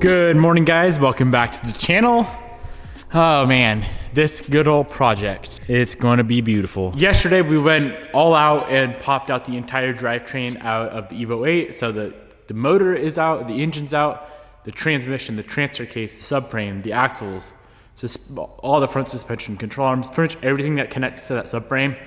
Good morning, guys. Welcome back to the channel. Oh man, this good old project, it's going to be beautiful. Yesterday we went all out and popped out the entire drivetrain out of the Evo 8. So the motor is out, the engine's out, the transmission, the transfer case, the subframe, the axles, all the front suspension, control arms, pretty much everything that connects to that subframe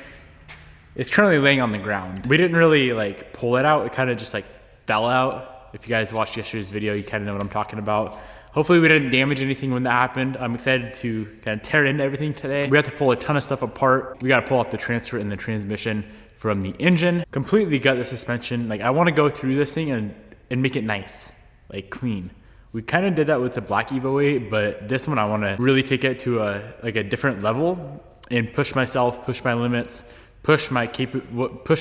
is currently laying on the ground. We didn't really like pull it out, it kind of just like fell out. If you guys watched yesterday's video, you kind of know what I'm talking about. Hopefully we didn't damage anything when that happened. I'm excited to kind of tear into everything today. We have to pull a ton of stuff apart. We got to pull off the transfer and the transmission from the engine, completely gut the suspension. Like I want to go through this thing and make it nice, like clean. We kind of did that with the black Evo 8, but this one I want to really take it to a different level and push myself, push my limits, push what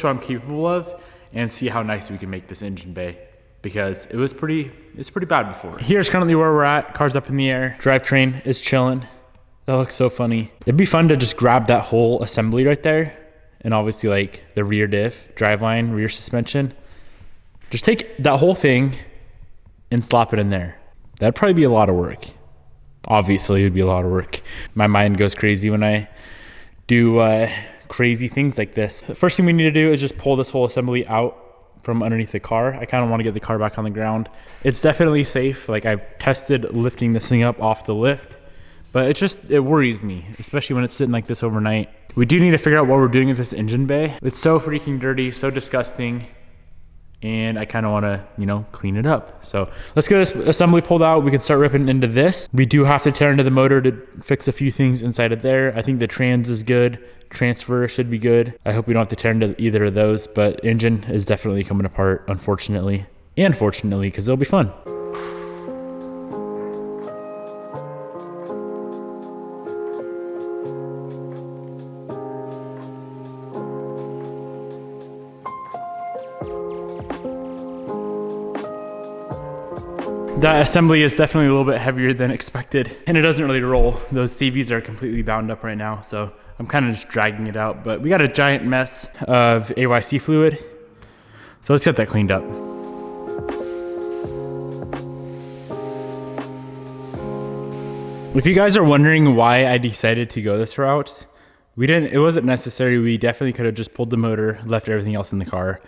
I'm capable of, and see how nice we can make this engine bay. Because it's pretty bad before. Here's currently where we're at. Car's up in the air. Drivetrain is chilling. That looks so funny. It'd be fun to just grab that whole assembly right there, and obviously like the rear diff, driveline, rear suspension. Just take that whole thing and slap it in there. That'd probably be a lot of work. Obviously, it'd be a lot of work. My mind goes crazy when I do crazy things like this. The first thing we need to do is just pull this whole assembly out from underneath the car. I kind of want to get the car back on the ground. It's definitely safe. Like I've tested lifting this thing up off the lift, but it worries me, especially when it's sitting like this overnight. We do need to figure out what we're doing with this engine bay. It's so freaking dirty, so disgusting, and I kind of want to, clean it up. So let's get this assembly pulled out. We can start ripping into this. We do have to tear into the motor to fix a few things inside of there. I think the trans is good. Transfer should be good. I hope we don't have to tear into either of those, but engine is definitely coming apart, unfortunately, and fortunately, because it'll be fun. That assembly is definitely a little bit heavier than expected, and it doesn't really roll. Those CVs are completely bound up right now, so I'm kind of just dragging it out, but we got a giant mess of AYC fluid. So let's get that cleaned up. If you guys are wondering why I decided to go this route, it wasn't necessary. We definitely could have just pulled the motor, left everything else in the car.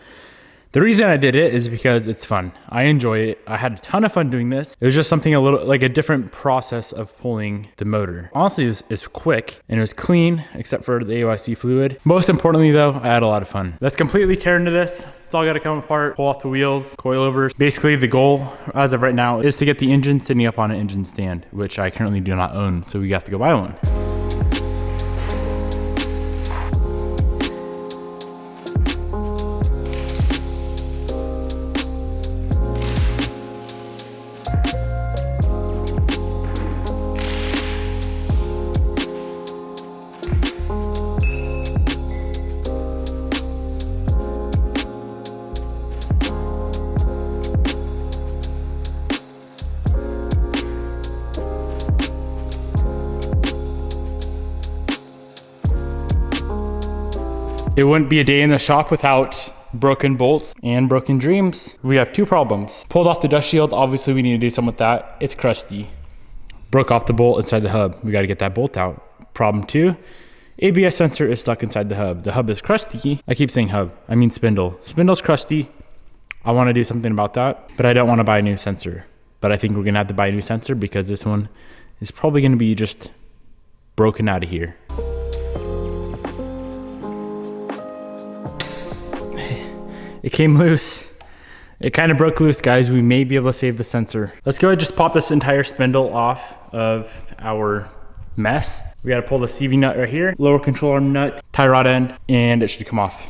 The reason I did it is because it's fun. I enjoy it. I had a ton of fun doing this. It was just something like a different process of pulling the motor. Honestly, it's quick and it was clean except for the AYC fluid. Most importantly though, I had a lot of fun. Let's completely tear into this. It's all gotta come apart, pull off the wheels, coilovers. Basically the goal as of right now is to get the engine sitting up on an engine stand, which I currently do not own, so we have to go buy one. It wouldn't be a day in the shop without broken bolts and broken dreams. We have two problems. Pulled off the dust shield, obviously we need to do something with that. It's crusty. Broke off the bolt inside the hub. We gotta get that bolt out. Problem two, ABS sensor is stuck inside the hub. The hub is crusty. I keep saying hub, I mean spindle. Spindle's crusty. I wanna do something about that, but I don't wanna buy a new sensor. But I think we're gonna have to buy a new sensor because this one is probably gonna be just broken out of here. It came loose. It kind of broke loose, guys. We may be able to save the sensor. Let's go ahead and just pop this entire spindle off of our mess. We gotta pull the CV nut right here, lower control arm nut, tie rod end, and it should come off.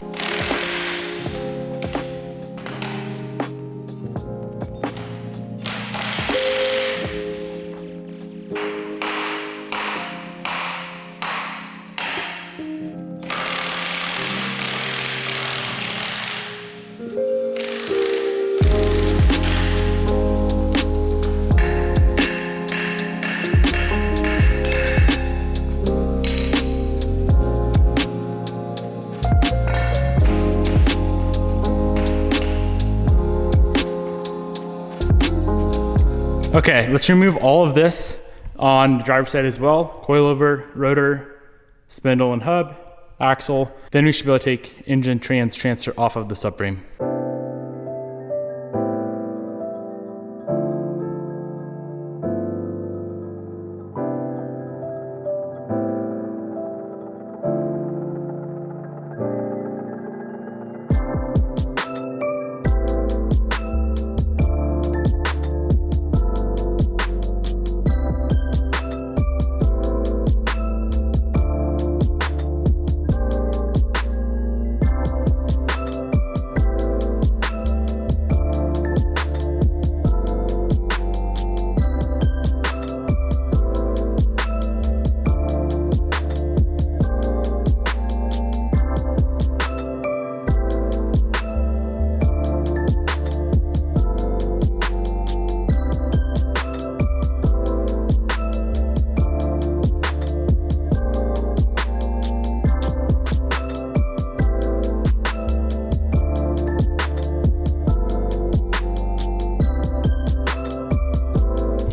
Okay, let's remove all of this on the driver's side as well. Coilover, rotor, spindle and hub, axle. Then we should be able to take engine transfer off of the subframe.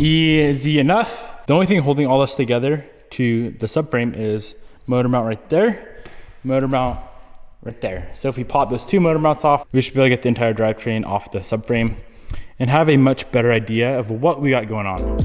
Easy enough. The only thing holding all this together to the subframe is motor mount right there, motor mount right there. So if we pop those two motor mounts off, we should be able to get the entire drivetrain off the subframe and have a much better idea of what we got going on.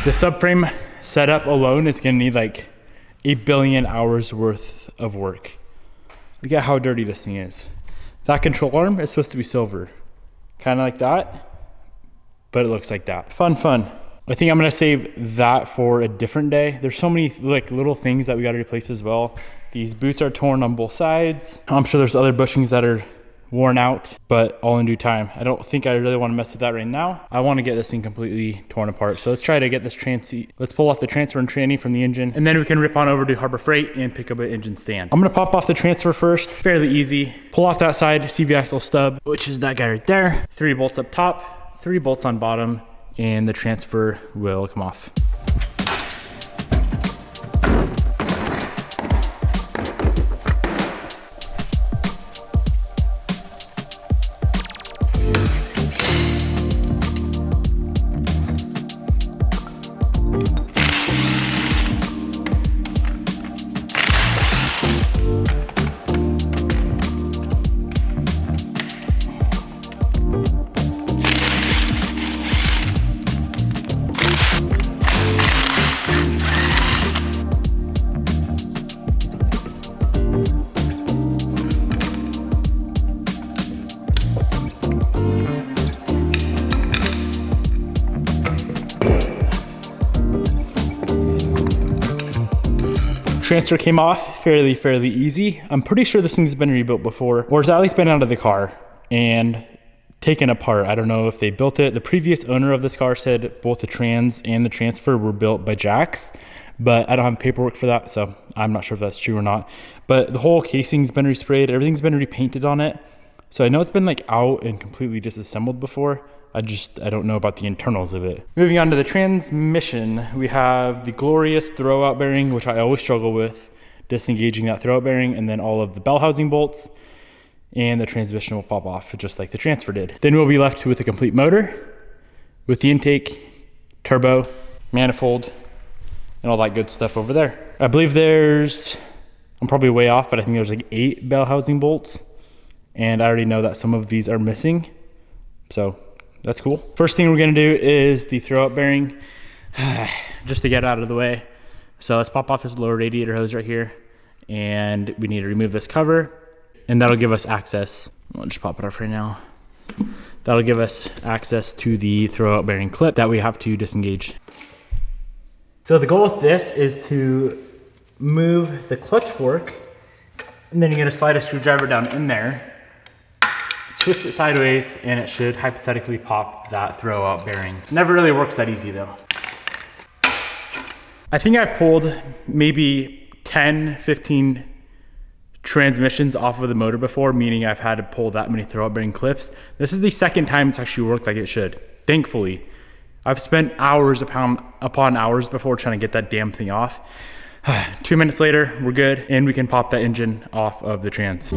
The subframe setup alone is gonna need like 8 billion hours worth of work. Look at how dirty this thing is. That control arm is supposed to be silver. Kind of like that, but it looks like that. Fun. I think I'm gonna save that for a different day. There's so many like little things that we gotta replace as well. These boots are torn on both sides. I'm sure there's other bushings that are worn out, but all in due time. I don't think I really want to mess with that right now. I want to get this thing completely torn apart. So let's try to get this let's pull off the transfer and tranny from the engine, and then we can rip on over to Harbor Freight and pick up an engine stand. I'm gonna pop off the transfer first, fairly easy. Pull off that side CV axle stub, which is that guy right there. 3 bolts up top, 3 bolts on bottom, and the transfer will come off. Transfer came off fairly easy. I'm pretty sure this thing's been rebuilt before, or it's at least been out of the car and taken apart. I don't know if they built it. The previous owner of this car said both the trans and the transfer were built by Jacks, but I don't have paperwork for that, so I'm not sure if that's true or not. But the whole casing's been resprayed, everything's been repainted on it. So I know it's been like out and completely disassembled before. I don't know about the internals of it. Moving on to the transmission, we have the glorious throwout bearing, which I always struggle with, disengaging that throwout bearing, and then all of the bell housing bolts, and the transmission will pop off just like the transfer did. Then we'll be left with a complete motor, with the intake, turbo, manifold, and all that good stuff over there. I believe there's I'm probably way off, but I think there's like 8 bell housing bolts. And I already know that some of these are missing. So that's cool. First thing we're gonna do is the throw up bearing, just to get out of the way. So let's pop off this lower radiator hose right here. And we need to remove this cover, and that'll give us access. I'll just pop it off right now. That'll give us access to the throw out bearing clip that we have to disengage. So the goal with this is to move the clutch fork, and then you're gonna slide a screwdriver down in there, twist it sideways, and it should hypothetically pop that throw out bearing. Never really works that easy though. I think I've pulled maybe 10, 15 transmissions off of the motor before, meaning I've had to pull that many throw out bearing clips. This is the second time it's actually worked like it should, thankfully. I've spent hours upon hours before trying to get that damn thing off. 2 minutes later, we're good, and we can pop that engine off of the trans.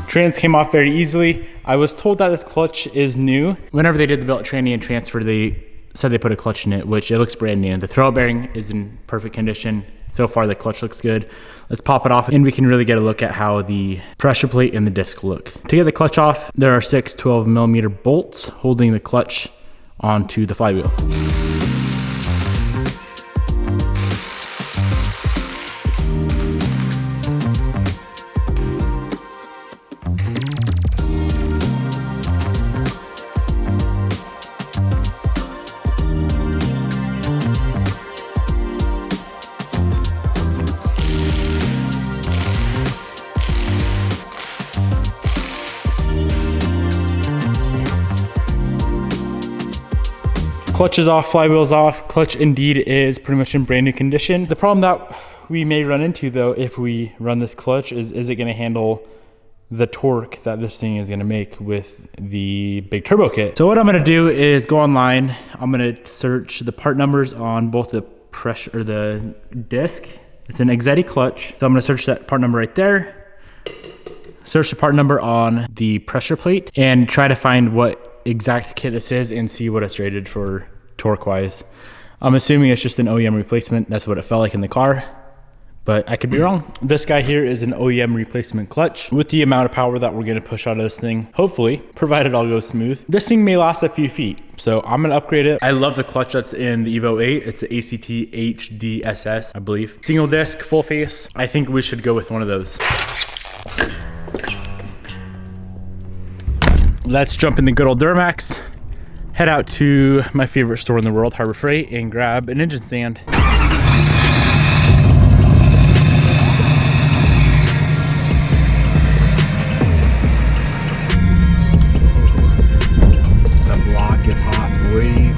Trans came off very easily. I was told that this clutch is new. Whenever they did the belt training and transfer, they said they put a clutch in it, which it looks brand new. The throw bearing is in perfect condition. So far the clutch looks good. Let's pop it off and we can really get a look at how the pressure plate and the disc look. To get the clutch off, there are 6 12mm bolts holding the clutch onto the flywheel. Clutch is off, flywheel's off. Clutch indeed is pretty much in brand new condition. The problem that we may run into though, if we run this clutch, is it gonna handle the torque that this thing is gonna make with the big turbo kit? So what I'm gonna do is go online. I'm gonna search the part numbers on both the pressure or the disc. It's an Exetti clutch. So I'm gonna search that part number right there. Search the part number on the pressure plate and try to find what exact kit this is and see what it's rated for torque wise. I'm assuming it's just an OEM replacement. That's what it felt like in the car, but I could be wrong. This guy here is an OEM replacement clutch with the amount of power that we're gonna push out of this thing, hopefully, provided all goes smooth. This thing may last a few feet, so I'm gonna upgrade it. I love the clutch that's in the Evo 8. It's the ACT HDSS, I believe. Single disc, full face. I think we should go with one of those. Let's jump in the good old Duramax, head out to my favorite store in the world, Harbor Freight, and grab an engine stand. The block is hot, boys.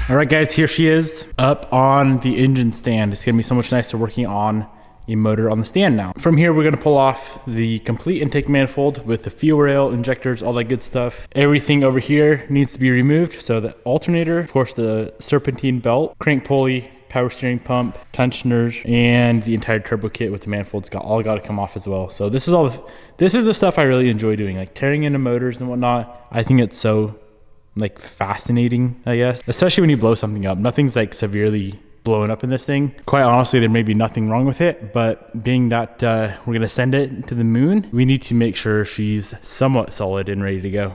All right guys, here she is up on the engine stand. It's gonna be so much nicer working on a motor on the stand now. From here, we're gonna pull off the complete intake manifold with the fuel rail, injectors, all that good stuff. Everything over here needs to be removed. So the alternator, of course, the serpentine belt, crank pulley, power steering pump, tensioners, and the entire turbo kit with the manifolds all got to come off as well. So this is the stuff I really enjoy doing, like tearing into motors and whatnot. I think it's so like fascinating, I guess, especially when you blow something up. Nothing's like severely blown up in this thing. Quite honestly, there may be nothing wrong with it, but being that we're gonna send it to the moon, we need to make sure she's somewhat solid and ready to go.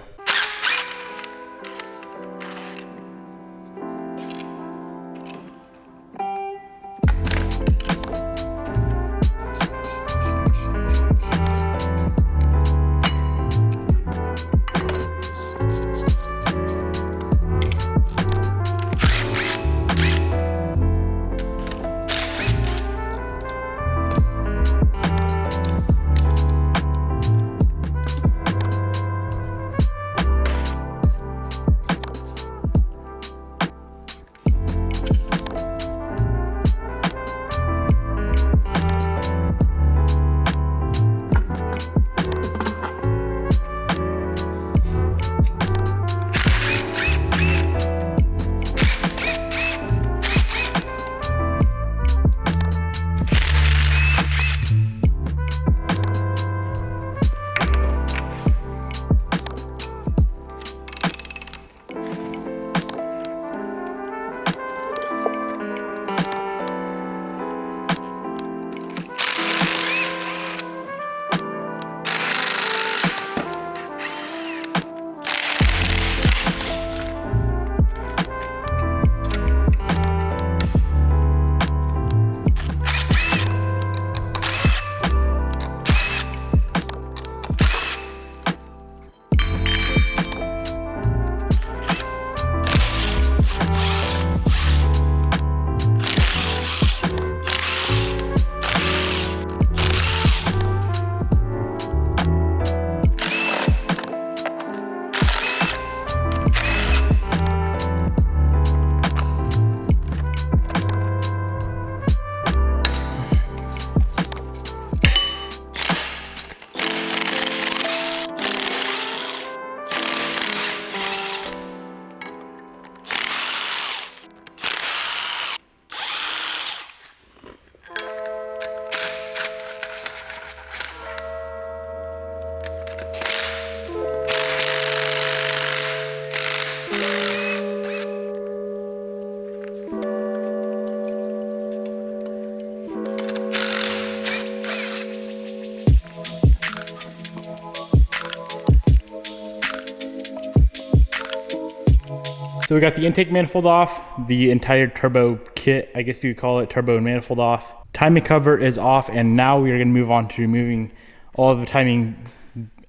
So we got the intake manifold off, the entire turbo kit, I guess you could call it, turbo and manifold off. Timing cover is off, and now we are gonna move on to removing all of the timing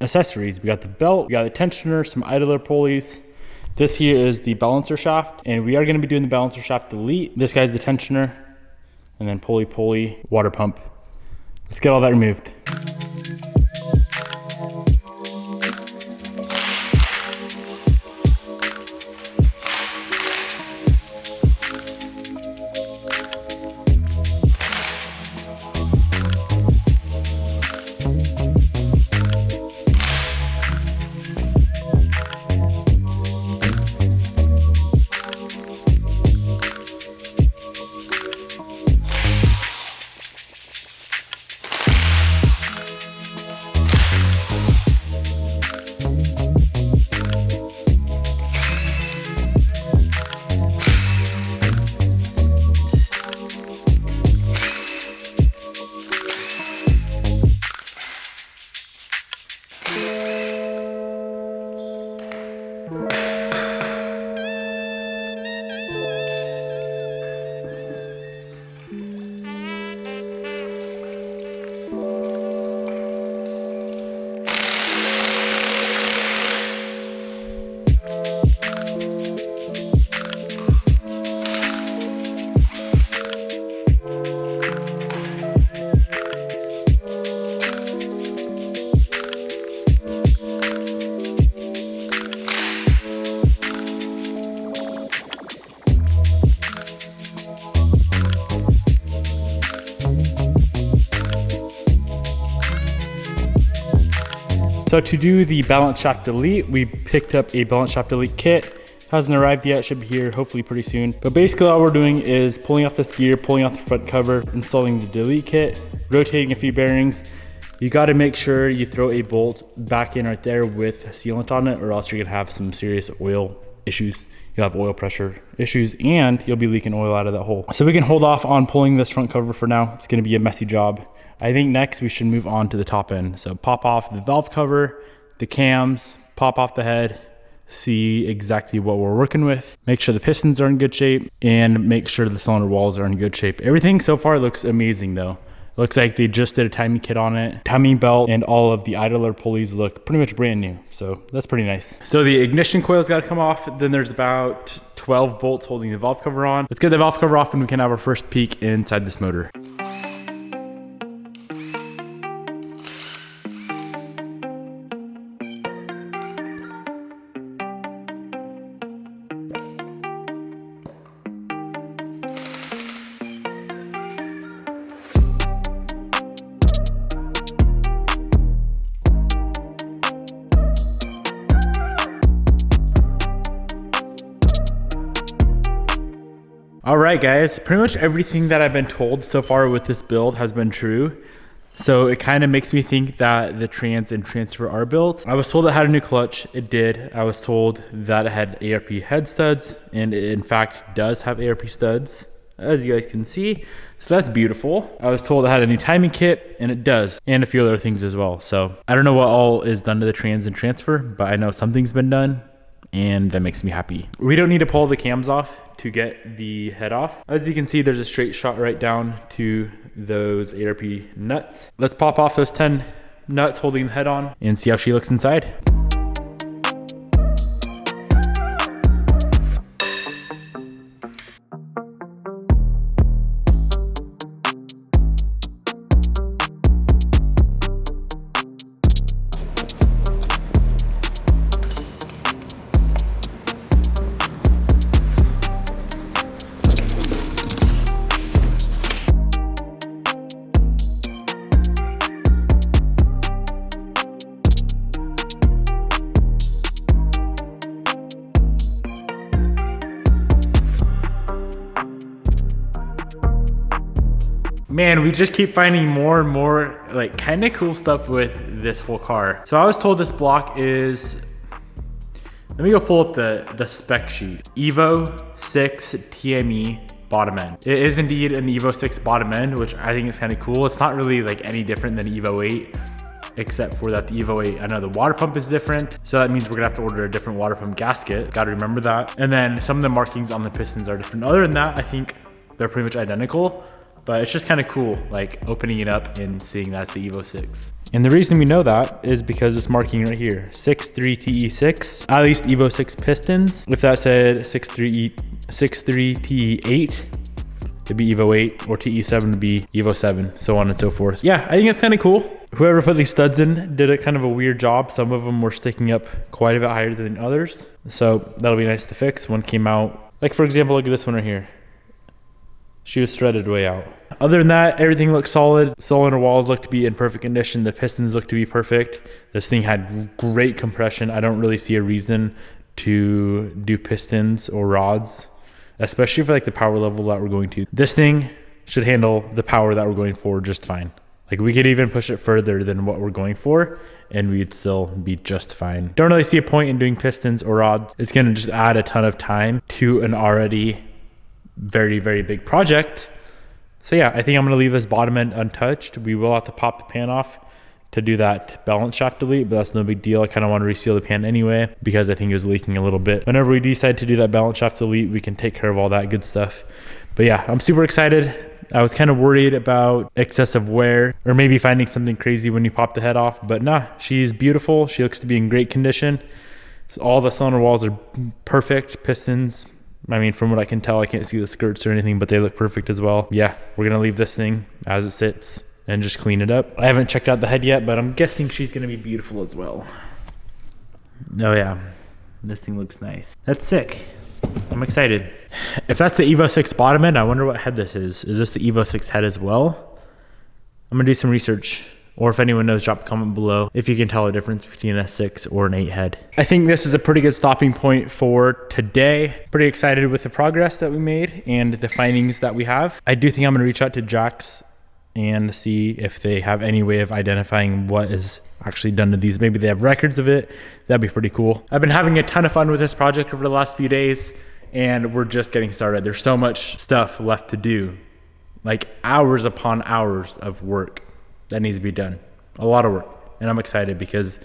accessories. We got the belt, we got the tensioner, some idler pulleys. This here is the balancer shaft, and we are gonna be doing the balancer shaft delete. This guy's the tensioner, and then pulley, water pump. Let's get all that removed. So to do the balance shaft delete, we picked up a balance shaft delete kit. Hasn't arrived yet, should be here hopefully pretty soon. But basically all we're doing is pulling off this gear, pulling off the front cover, installing the delete kit, rotating a few bearings. You gotta make sure you throw a bolt back in right there with sealant on it, or else you're gonna have some serious oil issues you'll have oil pressure issues and you'll be leaking oil out of that hole. So we can hold off on pulling this front cover for now. It's gonna be a messy job. I think next we should move on to the top end. So pop off the valve cover, the cams, pop off the head, see exactly what we're working with, make sure the pistons are in good shape, and make sure the cylinder walls are in good shape. Everything so far looks amazing though. Looks like they just did a timing kit on it. Timing belt and all of the idler pulleys look pretty much brand new. So that's pretty nice. So the ignition coil's gotta come off. Then there's about 12 bolts holding the valve cover on. Let's get the valve cover off and we can have our first peek inside this motor. All right, guys, pretty much everything that I've been told so far with this build has been true. So it kind of makes me think that the trans and transfer are built. I was told it had a new clutch. It did. I was told that it had ARP head studs, and it in fact does have ARP studs, as you guys can see. So that's beautiful. I was told it had a new timing kit, and it does, and a few other things as well. So I don't know what all is done to the trans and transfer, but I know something's been done, and that makes me happy. We don't need to pull the cams off to get the head off. As you can see, there's a straight shot right down to those ARP nuts. Let's pop off those 10 nuts holding the head on and see how she looks inside. Man, we just keep finding more and more like kind of cool stuff with this whole car. So I was told this block is, let me go pull up the spec sheet. Evo 6 TME bottom end. It is indeed an Evo 6 bottom end, which I think is kind of cool. It's not really like any different than Evo 8, except for that the Evo 8, I know the water pump is different. So that means we're gonna have to order a different water pump gasket. Gotta remember that. And then some of the markings on the pistons are different. Other than that, I think they're pretty much identical. But it's just kind of cool, like opening it up and seeing that's the Evo 6. And the reason we know that is because this marking right here, 6.3 TE6, at least Evo 6 pistons. If that said 6.3 TE8, it'd be Evo 8, or TE7 would be Evo 7, so on and so forth. Yeah, I think it's kind of cool. Whoever put these studs in did a kind of a weird job. Some of them were sticking up quite a bit higher than others. So that'll be nice to fix. One came out, like for example, look at this one right here. She was threaded way out. Other than that, everything looks solid. Cylinder walls look to be in perfect condition. The pistons look to be perfect. This thing had great compression. I don't really see a reason to do pistons or rods, especially for like the power level that we're going to. This thing should handle the power that we're going for just fine. Like we could even push it further than what we're going for and we'd still be just fine. Don't really see a point in doing pistons or rods. It's gonna just add a ton of time to an already very, very big project. So yeah, I think I'm gonna leave this bottom end untouched. We will have to pop the pan off to do that balance shaft delete, but that's no big deal. I kind of want to reseal the pan anyway because I think it was leaking a little bit. Whenever we decide to do that balance shaft delete, we can take care of all that good stuff. But yeah, I'm super excited. I was kind of worried about excessive wear or maybe finding something crazy when you pop the head off, but nah, she's beautiful. She looks to be in great condition. So all the cylinder walls are perfect. Pistons, I mean, from what I can tell, I can't see the skirts or anything, but they look perfect as well. Yeah, we're gonna leave this thing as it sits and just clean it up. I haven't checked out the head yet, but I'm guessing she's gonna be beautiful as well. Oh yeah, this thing looks nice. That's sick. I'm excited. If that's the Evo 6 bottom end, I wonder what head this is. Is this the Evo 6 head as well? I'm gonna do some research. Or if anyone knows, drop a comment below if you can tell a difference between a 6 or an 8 head. I think this is a pretty good stopping point for today. Pretty excited with the progress that we made and the findings that we have. I do think I'm gonna reach out to Jax and see if they have any way of identifying what is actually done to these. Maybe they have records of it. That'd be pretty cool. I've been having a ton of fun with this project over the last few days, and we're just getting started. There's so much stuff left to do, like hours upon hours of work that needs to be done. A lot of work. And I'm excited because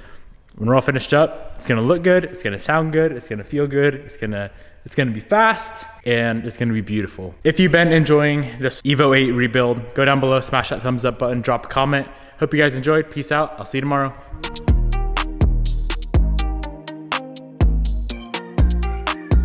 when we're all finished up, it's gonna look good, it's gonna sound good, it's gonna feel good, it's gonna be fast, and it's gonna be beautiful. If you've been enjoying this Evo 8 rebuild, go down below, smash that thumbs up button, drop a comment. Hope you guys enjoyed. Peace out. I'll see you tomorrow.